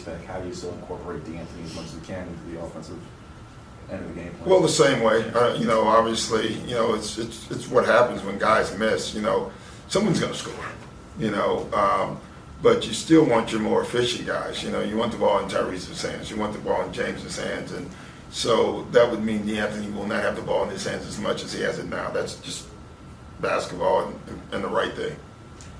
aspect, how do you still incorporate D'Anthony as much as you can into the offensive end of the game plan? Well, the same way. Obviously, it's what happens when guys miss. Someone's going to score. But you still want your more efficient guys. You want the ball in Tyrese's hands. You want the ball in James's hands, and so that would mean D'Anthony will not have the ball in his hands as much as he has it now. That's just basketball and the right thing.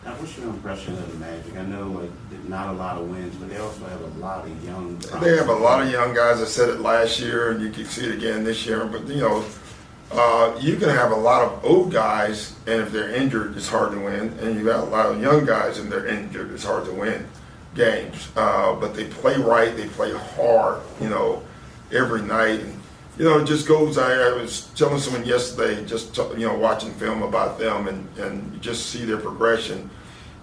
Now, what's your impression of the Magic? I know not a lot of wins, but they also have a lot of young. They have a lot of young guys. I said it last year, and you can see it again this year. But you can have a lot of old guys, and if they're injured, it's hard to win. And you got a lot of young guys, and they're injured, it's hard to win games. But they play right, they play hard, every night. And it just goes. I was telling someone yesterday, just watching film about them, and you just see their progression.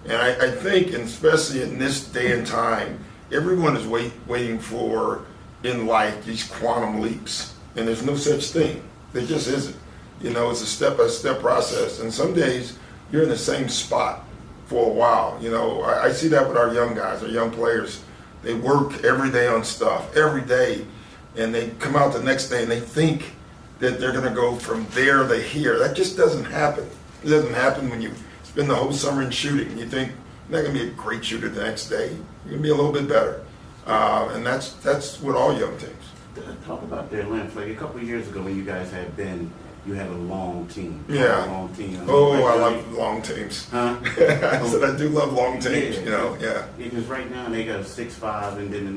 And I think, and especially in this day and time, everyone is waiting for in life these quantum leaps, and there's no such thing. There just isn't. It's a step-by-step process, and some days you're in the same spot for a while. I see that with our young guys, our young players. They work every day on stuff, every day, and they come out the next day and they think that they're going to go from there to here. That just doesn't happen. It doesn't happen when you spend the whole summer in shooting. You think you're not going to be a great shooter the next day. You're going to be a little bit better, and that's with all young teams. Talk about their length. Like a couple of years ago when you guys you had a long team. Yeah. A long team. I love long teams. Huh? I said I do love long teams. Yeah, because right now they got a 6'5", and then the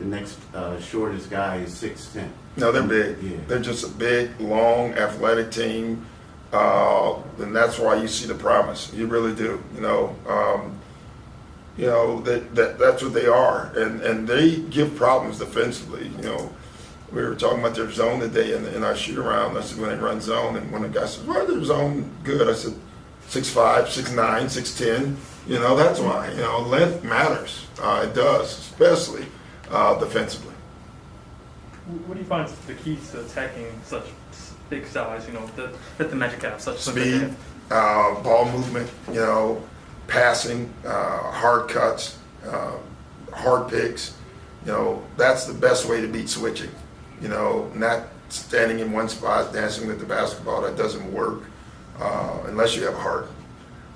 next shortest guy is 6'10". No, they're big. Yeah. They're just a big, long, athletic team, and that's why you see the promise. You really do. That's what they are, and they give problems defensively. We were talking about their zone today in our shoot around. I said when they run zone, and when the guy said, "Why their zone good?" I said, 6'5", 6'9", 6'10". That's why. Length matters. It does, especially defensively. What do you find is the keys to attacking such big size? That the Magic have such Speed, ball movement. Passing, hard cuts, hard picks. That's the best way to beat switching. Not standing in one spot, dancing with the basketball. That doesn't work unless you have heart.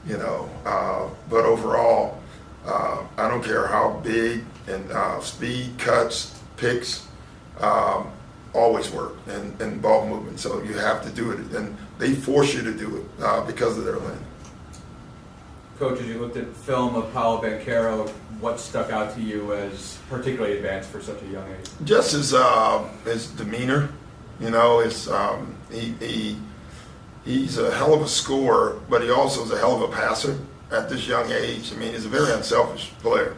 But overall, I don't care how big, and speed, cuts, picks, always work, and ball movement. So you have to do it, and they force you to do it because of their length. Coach, as you looked at film of Paolo Banchero, what stuck out to you as particularly advanced for such a young age? Just his demeanor, he's a hell of a scorer, but he also is a hell of a passer at this young age. I mean, he's a very unselfish player.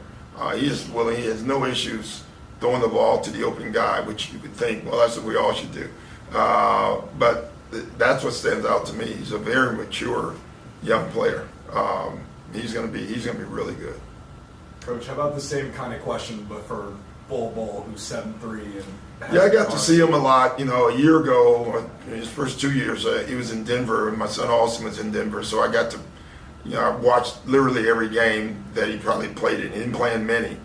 He has no issues throwing the ball to the open guy, which you could think, well, that's what we all should do. But that's what stands out to me. He's a very mature young player. He's gonna be really good. Coach, how about the same kind of question, but for Bol, who's 7'3" and yeah, I got to see him a lot. A year ago, his first 2 years, he was in Denver, and my son Austin was in Denver, so I got to, I watched literally every game that he probably played in. He didn't play in many,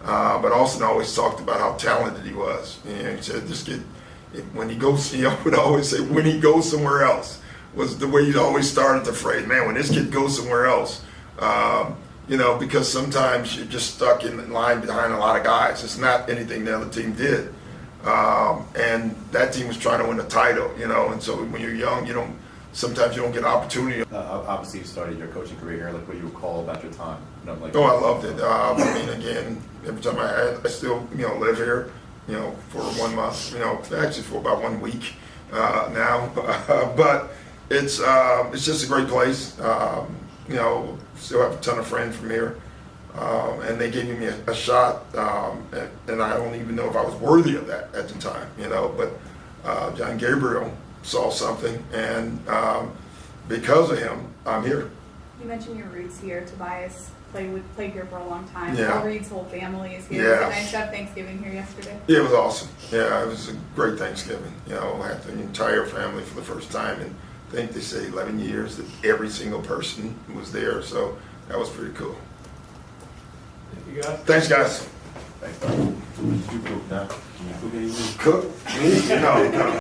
but Austin always talked about how talented he was. He said, "This kid, when he goes," he would always say, "When he goes somewhere else," was the way he'd always started the phrase. Man, when this kid goes somewhere else. Because sometimes you're just stuck in line behind a lot of guys. It's not anything the other team did. And that team was trying to win a title, and so when you're young, sometimes you don't get an opportunity. Obviously, you started your coaching career here. Like, what do you recall about your time? I loved it. Again, every time I still, live here, for 1 month, actually for about 1 week now. But it's just a great place. Still have a ton of friends from here, and they gave me a shot, and I don't even know if I was worthy of that at the time, But John Gabriel saw something, and because of him, I'm here. You mentioned your roots here. Tobias played here for a long time. Yeah. Paul Reed's whole family is here. Yeah. Was it nice to have Thanksgiving here yesterday? Yeah, it was awesome. Yeah, it was a great Thanksgiving. I had the entire family for the first time, and I think they say 11 years that every single person was there, so that was pretty cool. Thank you guys. Thanks, guys. Thanks, Doc. So what did you cook, Doc? You cook anything? Cook? Me? No, no.